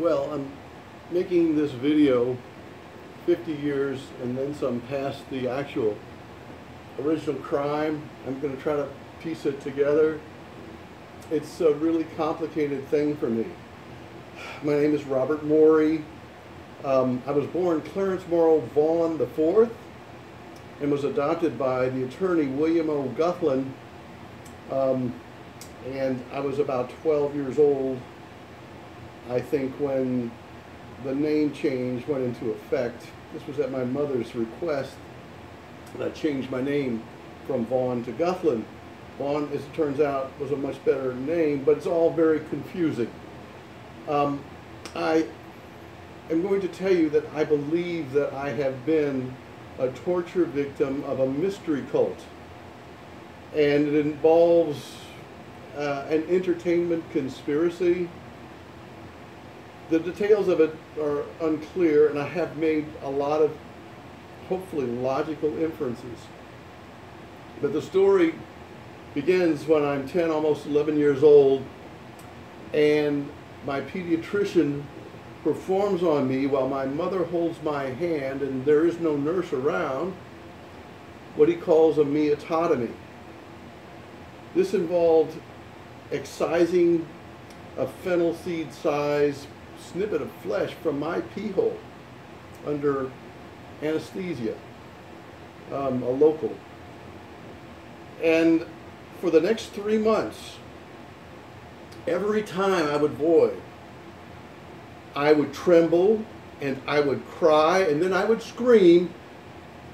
Well, I'm making this video 50 years and then some past the actual original crime. I'm going to try to piece it together. It's a really complicated thing for me. My name is Robert Morey. I was born Clarence Morrow Vaughn IV and was adopted by the attorney William O. Guthlin. And I was about 12 years old, I think, when the name change went into effect. This was at my mother's request that I changed my name from Vaughn to Guthlin. Vaughn, as it turns out, was a much better name, but it's all very confusing. I am going to tell you that I believe that I have been a torture victim of a mystery cult, and it involves an entertainment conspiracy. The details of it are unclear, and I have made a lot of hopefully logical inferences. But the story begins when I'm 10, almost 11 years old, and my pediatrician performs on me while my mother holds my hand and there is no nurse around, what he calls a meatotomy. This involved excising a fennel seed size snippet of flesh from my pee hole under anesthesia, a local. And for the next 3 months, every time I would void, I would tremble and I would cry and then I would scream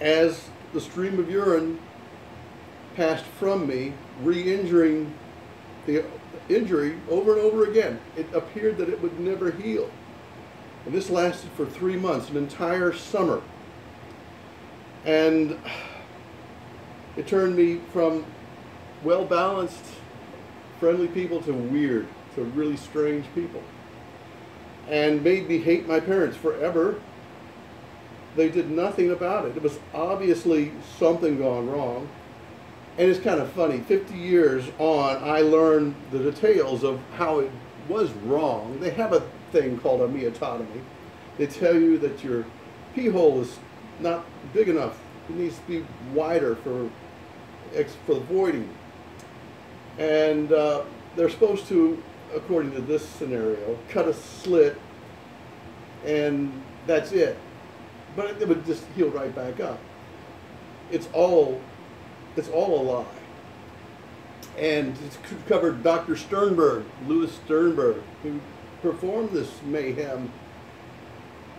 as the stream of urine passed from me, re-injuring the injury over and over again. It appeared that it would never heal. And this lasted for 3 months, an entire summer. And it turned me from well-balanced, friendly people to weird, to really strange people. And made me hate my parents forever. They did nothing about it. It was obviously something gone wrong. And it's kind of funny, 50 years on, I learned the details of how it was wrong. They have a thing called a meatotomy. They tell you that your pee hole is not big enough. It needs to be wider for voiding. And they're supposed to, according to this scenario, cut a slit and that's it. But it would just heal right back up. It's all a lie. And it's covered Dr. Sternberg, Louis Sternberg, who performed this mayhem.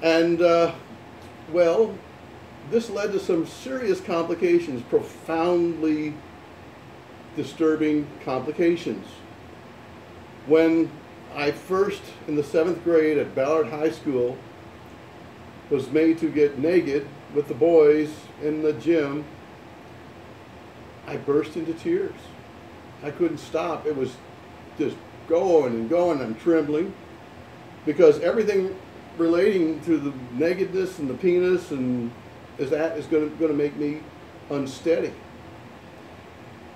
And, well, this led to some serious complications, profoundly disturbing complications. When I first, in the 7th grade at Ballard High School, was made to get naked with the boys in the gym, I burst into tears. I couldn't stop. It was just going and going. I'm trembling because everything relating to the nakedness and the penis and is going to make me unsteady.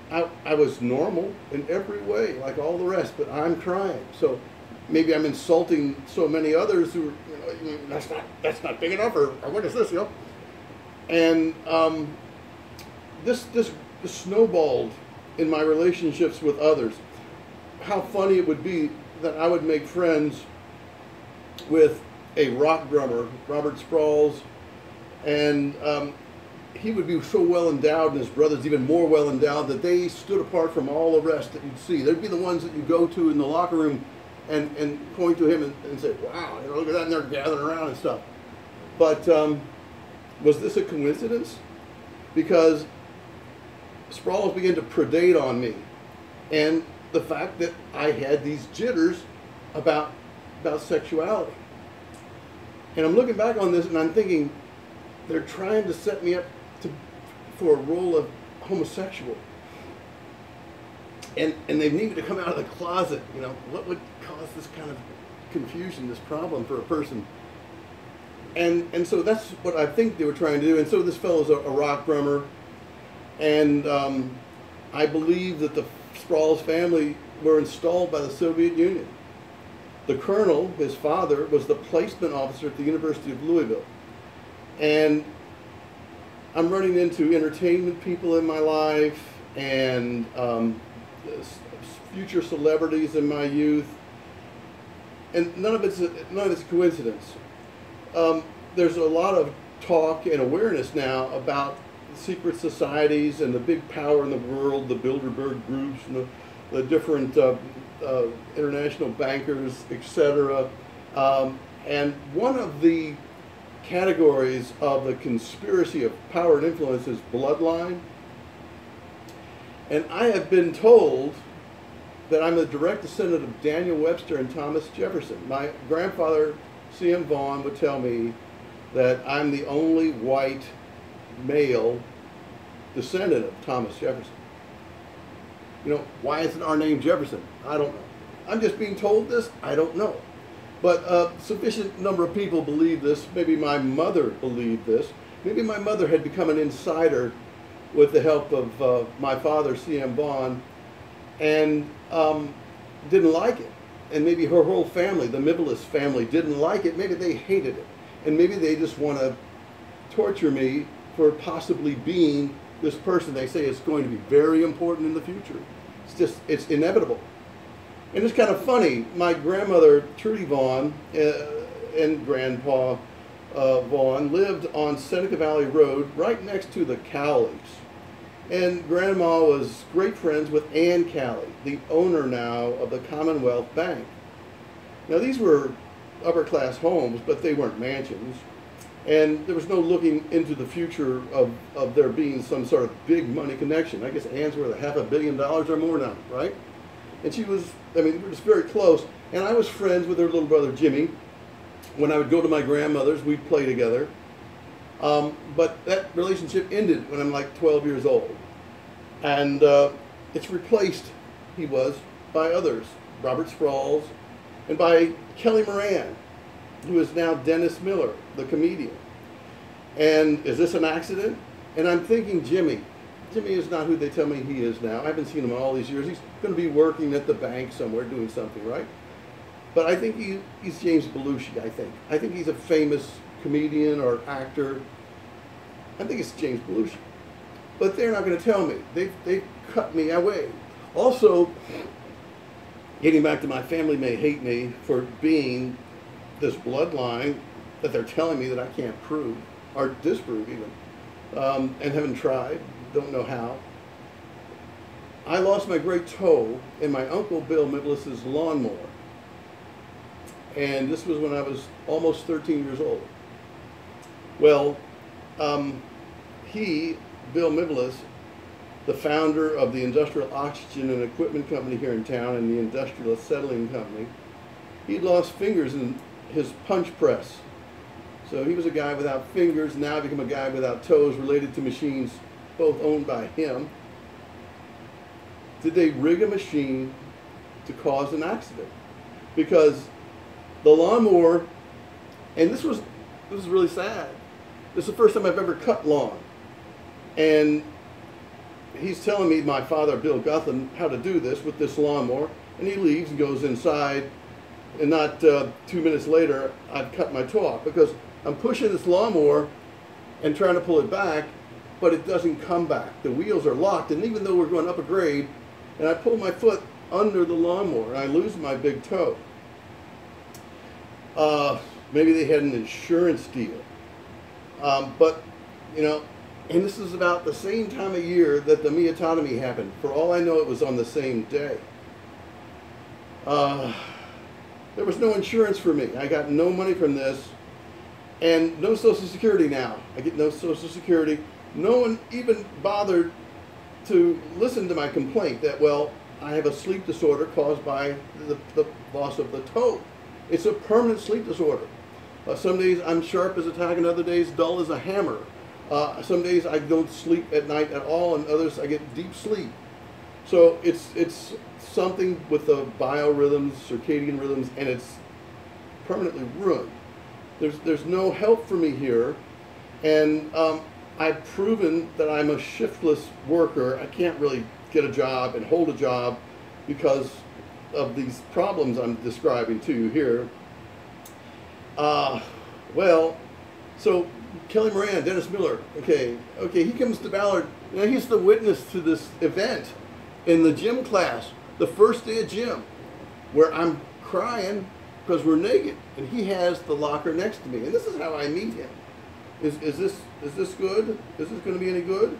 I was normal in every way, like all the rest, but I'm crying. So maybe I'm insulting so many others who, that's not big enough, or what is this, And this snowballed in my relationships with others. How funny it would be that I would make friends with a rock drummer, Robert Sprouls, and he would be so well endowed, and his brothers even more well endowed, that they stood apart from all the rest that you'd see. They'd be the ones that you go to in the locker room and point to him and say, wow, look at that, and they're gathering around and stuff. But was this a coincidence? Because Sprouls began to predate on me, and the fact that I had these jitters about sexuality. And I'm looking back on this and I'm thinking, they're trying to set me up for a role of homosexual. And they need me to come out of the closet. What would cause this kind of confusion, this problem for a person? And so that's what I think they were trying to do. And so this fellow's a rock drummer. And I believe that the Sprouls family were installed by the Soviet Union. The colonel, his father, was the placement officer at the University of Louisville. And I'm running into entertainment people in my life and future celebrities in my youth, and none of it's a coincidence. There's a lot of talk and awareness now about secret societies and the big power in the world, the Bilderberg groups and the different international bankers, etc. And one of the categories of the conspiracy of power and influence is bloodline. And I have been told that I'm a direct descendant of Daniel Webster and Thomas Jefferson. My grandfather, C.M. Vaughan, would tell me that I'm the only white male descendant of Thomas Jefferson. You know, why isn't our name Jefferson? I don't know. I'm just being told this. I don't know. But a sufficient number of people believe this. Maybe my mother believed this. Maybe my mother had become an insider with the help of my father, C.M. Vaughan, and didn't like it. And maybe her whole family, the Mibilis family, didn't like it. Maybe they hated it. And maybe they just want to torture me for possibly being this person they say is going to be very important in the future. It's inevitable. And it's kind of funny. My grandmother, Trudy Vaughan, and Grandpa Vaughan lived on Seneca Valley Road right next to the Cowleys. And Grandma was great friends with Ann Cowley, the owner now of the Commonwealth Bank. Now these were upper class homes, but they weren't mansions. And there was no looking into the future of there being some sort of big money connection. I guess Ann's worth $500 million or more now, right? And she was, I mean, we were just very close. And I was friends with her little brother, Jimmy. When I would go to my grandmother's, we'd play together. But that relationship ended when I'm like 12 years old. And it's replaced, he was, by others. Robert Sprawls, and by Kelly Moran, who is now Dennis Miller, the comedian. And is this an accident? And I'm thinking Jimmy is not who they tell me he is now. I haven't seen him in all these years. He's going to be working at the bank somewhere doing something, right? But I think he's James Belushi, I think. I think he's a famous comedian or actor. I think it's James Belushi. But they're not going to tell me. They've cut me away. Also, getting back to my family may hate me for being this bloodline that they're telling me that I can't prove, or disprove even, and haven't tried, don't know how. I lost my great toe in my Uncle Bill Mibilis's lawnmower. And this was when I was almost 13 years old. Well, Bill Mibilis, the founder of the Industrial Oxygen and Equipment Company here in town and the Industrial Acetylene Company, he'd lost fingers in his punch press. So he was a guy without fingers, now become a guy without toes, related to machines both owned by him. Did they rig a machine to cause an accident? Because the lawnmower, and this was really sad. This is the first time I've ever cut lawn. And he's telling me, my father, Bill Gutham, how to do this with this lawnmower. And he leaves and goes inside. And not 2 minutes later, I've cut my toe off because I'm pushing this lawnmower and trying to pull it back, but it doesn't come back. The wheels are locked, and even though we're going up a grade, and I pull my foot under the lawnmower, and I lose my big toe. Maybe they had an insurance deal. But, you know, and this is about the same time of year that the myotomy happened. For all I know, it was on the same day. There was no insurance for me. I got no money from this, and no Social Security now. I get no Social Security. No one even bothered to listen to my complaint that, well, I have a sleep disorder caused by the loss of the toe. It's a permanent sleep disorder. Some days I'm sharp as a tack, and other days dull as a hammer. Some days I don't sleep at night at all, and others I get deep sleep. So it's something with the biorhythms, circadian rhythms, and it's permanently ruined. There's no help for me here, and I've proven that I'm a shiftless worker. I can't really get a job and hold a job because of these problems I'm describing to you here. Well, so Kelly Moran, Dennis Miller, okay, he comes to Ballard. Now he's the witness to this event in the gym class, the first day of gym, where I'm crying because we're naked, and he has the locker next to me, and this is how I meet him. Is this good? Is this going to be any good?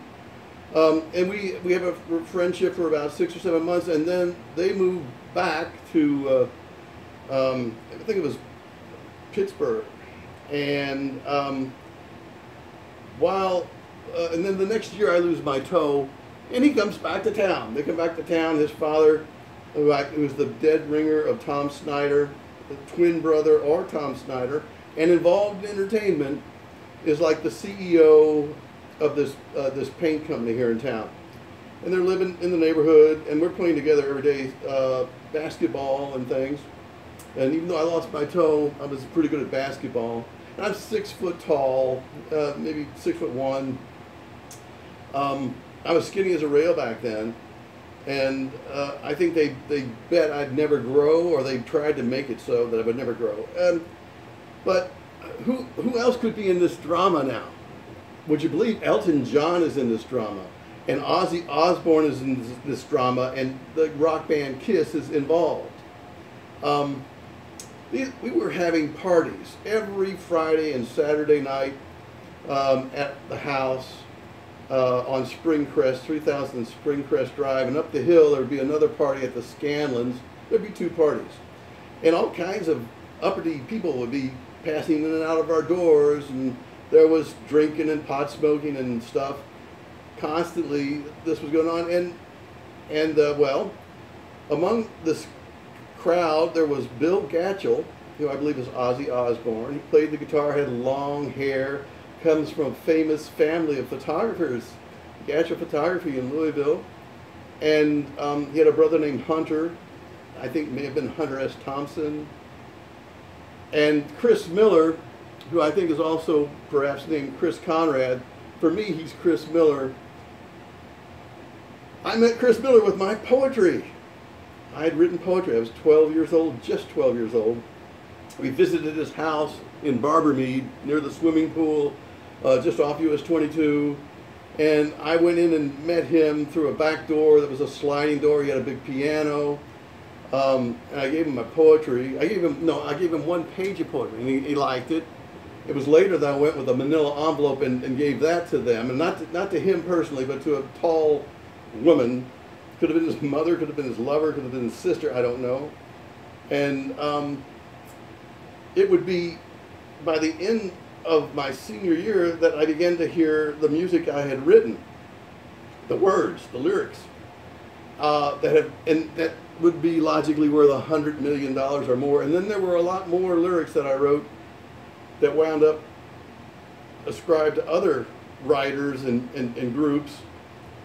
And we have a friendship for about 6 or 7 months, and then they moved back to I think it was Pittsburgh, and and then the next year I lose my toe, and he comes back to town. They come back to town. His father, who was the dead ringer of Tom Snyder, the twin brother or Tom Snyder, and involved in entertainment, is like the CEO of this paint company here in town. And they're living in the neighborhood, and we're playing together every day, basketball and things. And even though I lost my toe, I was pretty good at basketball. And I'm 6 foot tall, maybe 6'1". I was skinny as a rail back then, and I think they bet I'd never grow, or they tried to make it so that I would never grow. But who else could be in this drama now? Would you believe Elton John is in this drama, and Ozzy Osbourne is in this drama, and the rock band Kiss is involved? We were having parties every Friday and Saturday night at the house on Springcrest, 3000 Springcrest Drive, and up the hill there would be another party at the Scanlons. There'd be 2 parties, and all kinds of uppity people would be passing in and out of our doors, and there was drinking and pot smoking and stuff constantly. This was going on, and well, among this crowd there was Bill Gatchell, who I believe is Ozzy Osbourne. He played the guitar, had long hair, comes from a famous family of photographers, Gatchell Photography in Louisville, and he had a brother named Hunter. I think it may have been Hunter S. Thompson. And Chris Miller, who I think is also perhaps named Chris Conrad. For me, he's Chris Miller. I met Chris Miller with my poetry. I had written poetry. I was 12 years old, just 12 years old. We visited his house in Barbermead near the swimming pool, just off US 22. And I went in and met him through a back door that was a sliding door. He had a big piano. And I gave him my poetry. I gave him 1 page of poetry, and he liked it. It was later that I went with a manila envelope and gave that to them, and not to him personally, but to a tall woman. Could have been his mother, could have been his lover, could have been his sister, I don't know. And it would be by the end of my senior year that I began to hear the music I had written, the words, the lyrics, that would be logically worth $100 million or more. And then there were a lot more lyrics that I wrote that wound up ascribed to other writers and groups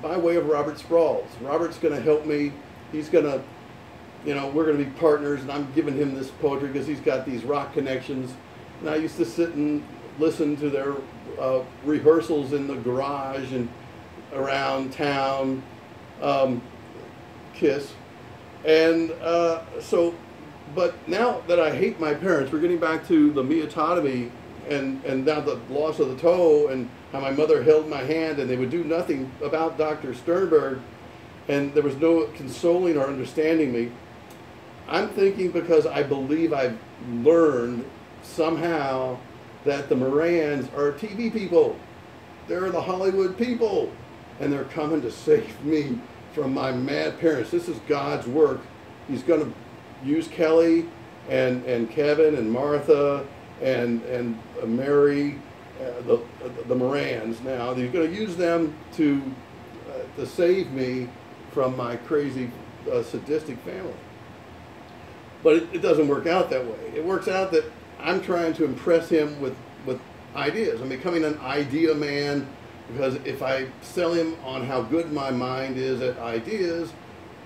by way of Robert Sprawls. Robert's going to help me. He's going to, we're going to be partners, and I'm giving him this poetry because he's got these rock connections. And I used to sit and listen to their rehearsals in the garage and around town, Kiss. And but now that I hate my parents, we're getting back to the meototomy and now the loss of the toe, and how my mother held my hand and they would do nothing about Dr. Sternberg, and there was no consoling or understanding me. I'm thinking, because I believe I've learned somehow that the Morans are TV people. They're the Hollywood people, and they're coming to save me from my mad parents. This is God's work. He's going to use Kelly and Kevin and Martha and Mary, the Morans. Now he's going to use them to save me from my crazy sadistic family. But it doesn't work out that way. It works out that I'm trying to impress him with ideas. I'm becoming an idea man, because if I sell him on how good my mind is at ideas,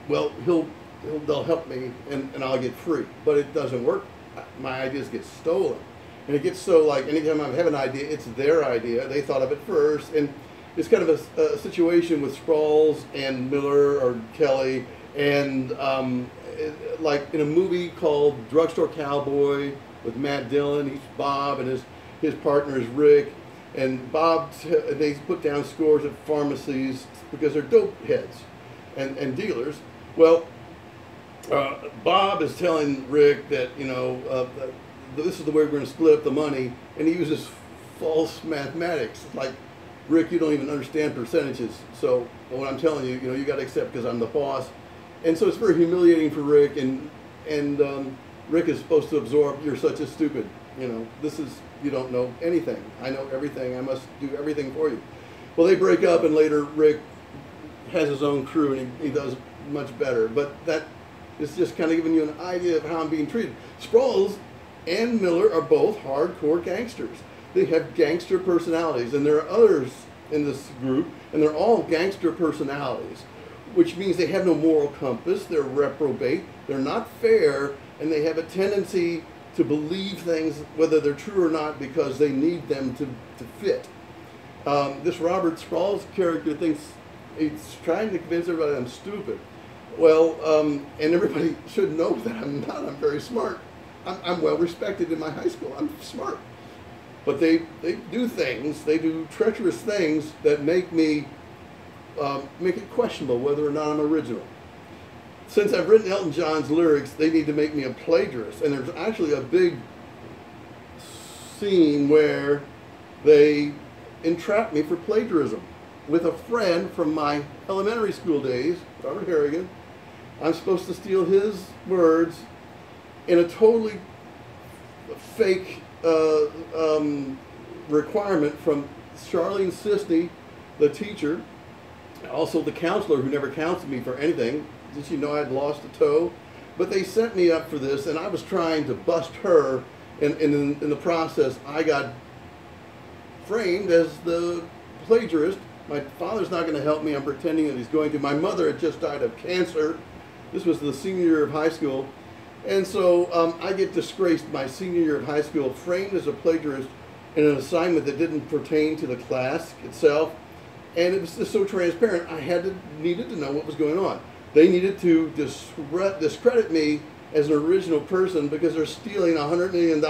well, they'll help me and I'll get free. But it doesn't work. My ideas get stolen. And it gets so, like, anytime I have an idea, it's their idea. They thought of it first. And it's kind of a situation with Sprawls and Miller or Kelly and like in a movie called Drugstore Cowboy with Matt Dillon. He's Bob, and his partner is Rick. And they put down scores at pharmacies because they're dope heads and dealers. Well, Bob is telling Rick that, this is the way we're going to split up the money, and he uses false mathematics. Like, Rick, you don't even understand percentages. So what I'm telling you, you got to accept because I'm the boss. And so it's very humiliating for Rick, and Rick is supposed to absorb, you're such a stupid, you don't know anything. I know everything. I must do everything for you. Well, they break up, and later Rick has his own crew, and he does much better. But that is just kind of giving you an idea of how I'm being treated. Sproles and Miller are both hardcore gangsters. They have gangster personalities, and there are others in this group, and they're all gangster personalities, which means they have no moral compass. They're reprobate. They're not fair, and they have a tendency to believe things, whether they're true or not, because they need them to fit. This Robert Sproles character thinks he's trying to convince everybody I'm stupid. Well, and everybody should know that I'm not. I'm very smart. I'm well respected in my high school. I'm smart. But they do things, they do treacherous things that make me, make it questionable whether or not I'm original. Since I've written Elton John's lyrics, they need to make me a plagiarist. And there's actually a big scene where they entrap me for plagiarism with a friend from my elementary school days, Robert Harrigan. I'm supposed to steal his words in a totally fake requirement from Charlene Sisney, the teacher, also the counselor who never counseled me for anything. Did she know I'd lost a toe? But they set me up for this, and I was trying to bust her, and in the process, I got framed as the plagiarist. My father's not going to help me. I'm pretending that he's going to. My mother had just died of cancer. This was the senior year of high school. And so I get disgraced my senior year of high school, framed as a plagiarist in an assignment that didn't pertain to the class itself. And it was just so transparent, I needed to know what was going on. They needed to discredit me as an original person because they're stealing $100 million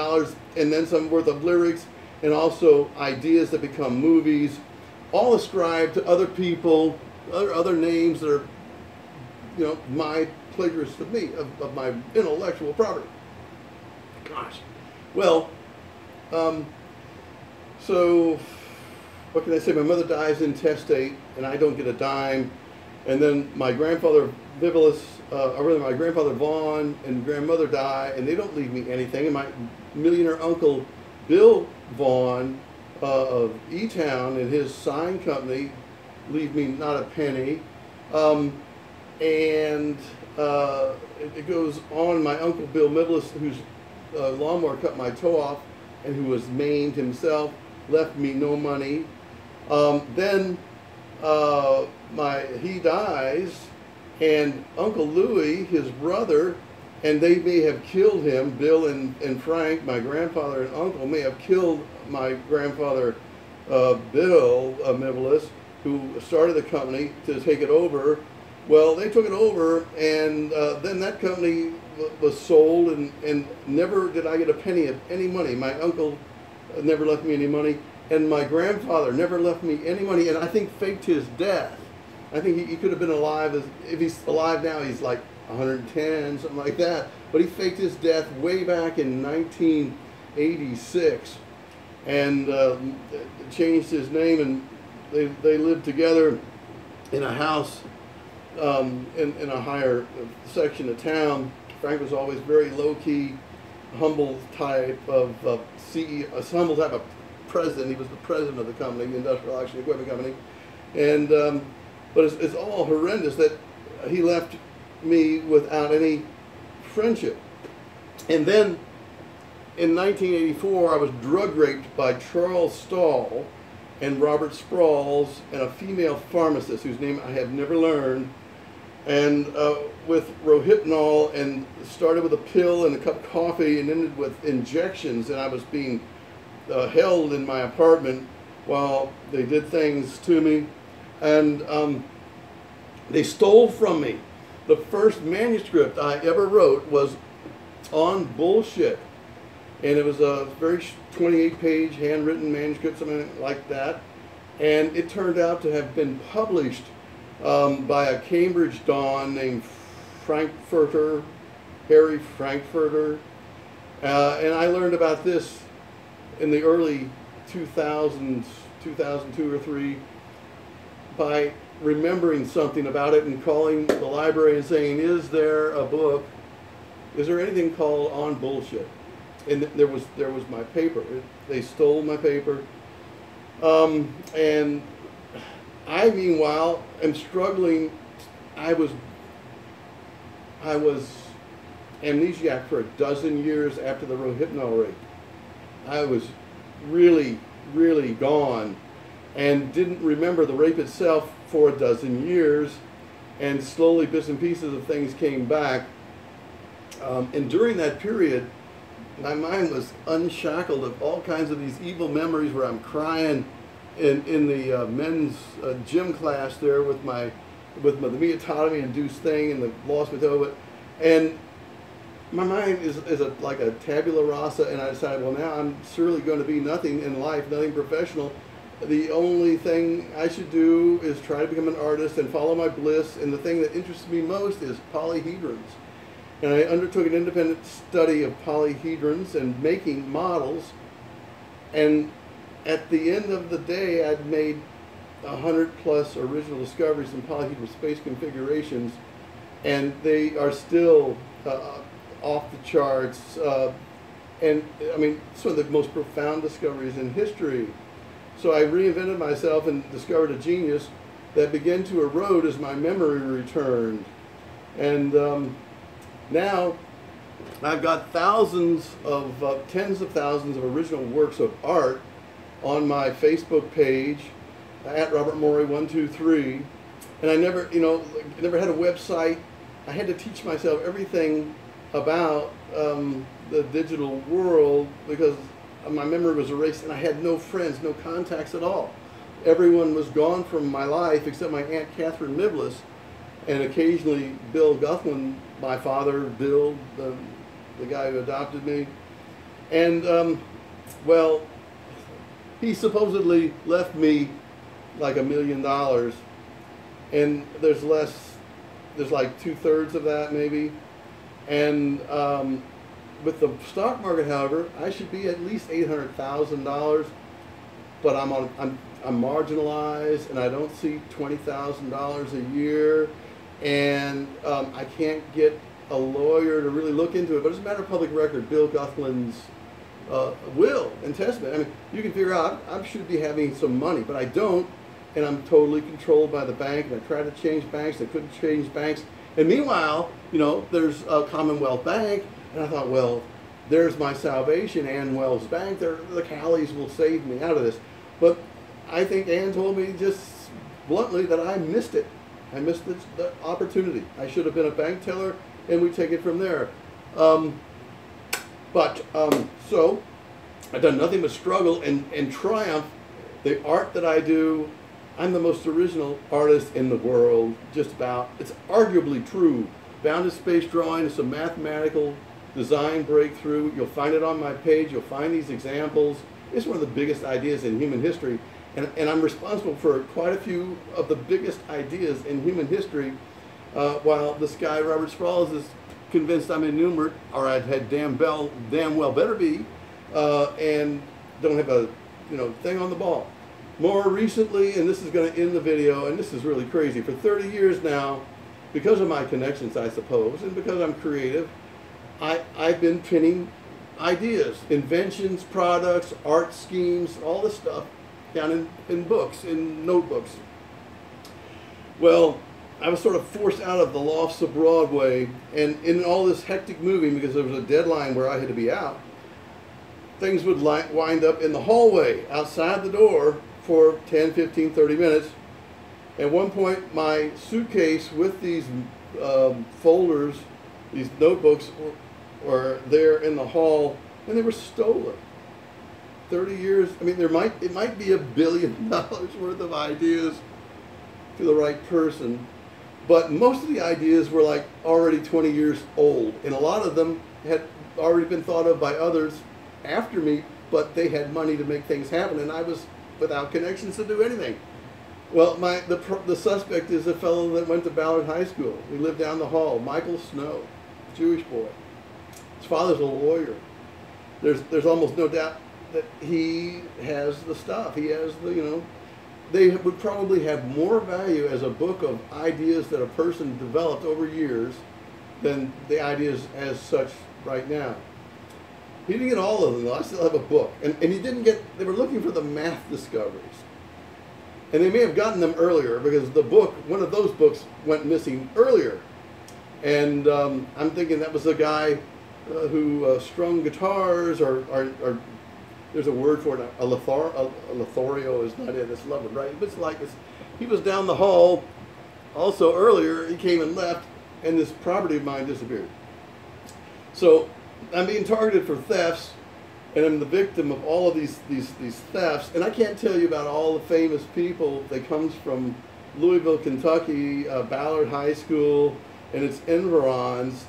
and then some worth of lyrics and also ideas that become movies, all ascribed to other people, other names that are, my plagiarists of me, of my intellectual property. Gosh. Well, so what can I say? My mother dies intestate, and I don't get a dime. And then my grandfather Vivalis, or rather my grandfather Vaughn and grandmother die, and they don't leave me anything. And my millionaire uncle Bill Vaughn of E-Town and his sign company leave me not a penny. And it goes on. My uncle Bill Middlis, whose lawnmower cut my toe off and who was maimed himself, left me no money. Then he dies, and Uncle Louis, his brother, and they may have killed him, Bill and Frank, my grandfather and uncle, may have killed my grandfather Bill Middlis, who started the company to take it over. Well, they took it over, and then that company was sold, and never did I get a penny of any money. My uncle never left me any money, and my grandfather never left me any money, and I think faked his death. I think he could have been alive. If he's alive now, he's like 110, something like that. But he faked his death way back in 1986, and changed his name, and they lived together in a house in a higher section of town. Frank was always very low-key, humble type of CEO, a humble type of president. He was the president of the company, the Industrial Action Equipment Company. And but it's all horrendous that he left me without any friendship. And then in 1984, I was drug raped by Charles Stahl and Robert Sproles and a female pharmacist whose name I have never learned, and with Rohypnol, and started with a pill and a cup of coffee and ended with injections, and I was being held in my apartment while they did things to me, and they stole from me The first manuscript I ever wrote was on bullshit. And it was a very 28-page handwritten manuscript, something like that. And it turned out to have been published by a Cambridge Don named Frankfurter, Harry Frankfurter. And I learned about this in the early 2000s, 2002 or 3, by remembering something about it and calling the library and saying, is there a book, is there anything called On Bullshit? And there was my paper. They stole my paper. And I, meanwhile, am struggling. I was amnesiac for 12 years after the Rohypnol rape. I was really, really gone and didn't remember the rape itself for 12 years, and slowly bits and pieces of things came back. And during that period, my mind was unshackled of all kinds of these evil memories where I'm crying in the men's gym class there with the Miatotomy-induced thing and the lost Matoba. And my mind is like a tabula rasa, and I decided, well, now I'm surely going to be nothing in life, nothing professional. The only thing I should do is try to become an artist and follow my bliss, and the thing that interests me most is polyhedrons. And I undertook an independent study of polyhedrons and making models, and at the end of the day, I'd made 100+ original discoveries in polyhedral space configurations, and they are still off the charts. And I mean, some of the most profound discoveries in history. So I reinvented myself and discovered a genius that began to erode as my memory returned. And now I've got thousands of, tens of thousands of original works of art on my Facebook page at Robert Morey 123. And I never, never had a website. I had to teach myself everything about the digital world because my memory was erased, and I had no friends, no contacts at all. Everyone was gone from my life except my Aunt Catherine Miblis, and occasionally Bill Guthman, my father, Bill, the guy who adopted me. And, well, he supposedly left me like $1 million, and there's like 2/3 of that maybe. And with the stock market, however, I should be at least $800,000, but I'm marginalized, and I don't see $20,000 a year, and I can't get a lawyer to really look into it. But it's a matter of public record. Bill Guthman's will and testament. I mean, you can figure out I should be having some money, but I don't, and I'm totally controlled by the bank. And I tried to change banks. I couldn't change banks. And meanwhile, there's a Commonwealth Bank. And I thought, well, there's my salvation, Ann Wells Bank. The Callies will save me out of this. But I think Ann told me just bluntly that I missed it. I missed the opportunity. I should have been a bank teller, and we take it from there. So I've done nothing but struggle and triumph. The art that I do, I'm the most original artist in the world, just about. It's arguably true. Bounded space drawing is a mathematical design breakthrough. You'll find it on my page. You'll find these examples. It's one of the biggest ideas in human history. And I'm responsible for quite a few of the biggest ideas in human history, while this guy, Robert Sprawls, is convinced I'm innumerate, or I'd had damn well better be, and don't have a thing on the ball. More recently, and this is going to end the video, and this is really crazy, for 30 years now, because of my connections, I suppose, and because I'm creative, I've been pinning ideas, inventions, products, art schemes, all this stuff down in books, in notebooks. Well, I was sort of forced out of the lofts of Broadway, and in all this hectic moving, because there was a deadline where I had to be out, things would wind up in the hallway outside the door for 10, 15, 30 minutes. At one point, my suitcase with these folders, these notebooks, were there in the hall, and they were stolen. 30 years, I mean, it might be $1 billion worth of ideas to the right person, But most of the ideas were like already 20 years old, and a lot of them had already been thought of by others after me, but they had money to make things happen, and I was without connections to do anything. Well, the suspect is a fellow that went to Ballard High School. We lived down the hall, Michael Snow, Jewish boy. His father's a lawyer. There's almost no doubt that he has the stuff. He has the, you know, they would probably have more value as a book of ideas that a person developed over years than the ideas as such right now. He didn't get all of them, though. I still have a book. And he didn't get, they were looking for the math discoveries. And they may have gotten them earlier because the book, one of those books went missing earlier. And I'm thinking that was a guy who strung guitars, or there's a word for it, a Lothario is not it, it's lovely, right? But it's like this, he was down the hall also earlier, he came and left, and this property of mine disappeared. So I'm being targeted for thefts, and I'm the victim of all of these thefts, and I can't tell you about all the famous people that comes from Louisville, Kentucky, Ballard High School, and its environs,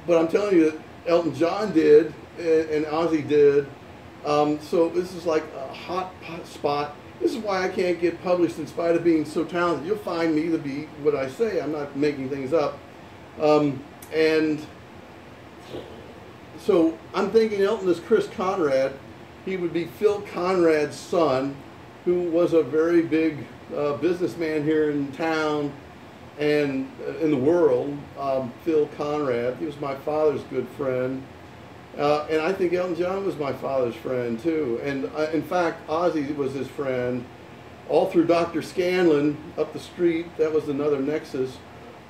but I'm telling you that Elton John did, and Ozzy did. So this is like a hot spot. This is why I can't get published in spite of being so talented. You'll find me to be what I say. I'm not making things up. And so I'm thinking Elton is Chris Conrad. He would be Phil Conrad's son, who was a very big businessman here in town and in the world. Phil Conrad. He was my father's good friend. And I think Elton John was my father's friend too. And in fact, Ozzy was his friend. All through Dr. Scanlon up the street, that was another nexus.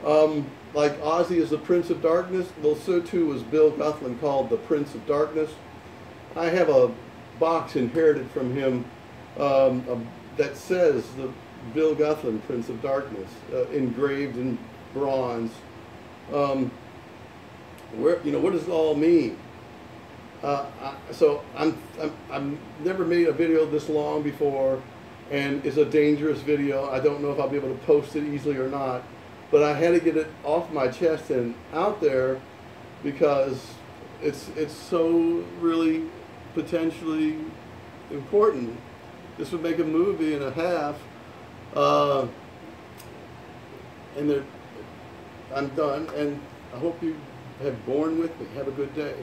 Like Ozzy is the Prince of Darkness, well, so too was Bill Guthman called the Prince of Darkness. I have a box inherited from him that says the Bill Guthman, Prince of Darkness, engraved in bronze. Where, you know, what does it all mean? So I've never made a video this long before, and it's a dangerous video. I don't know if I'll be able to post it easily or not, but I had to get it off my chest and out there because it's so really potentially important. This would make a movie and a half, and I'm done, and I hope you have borne with me. Have a good day.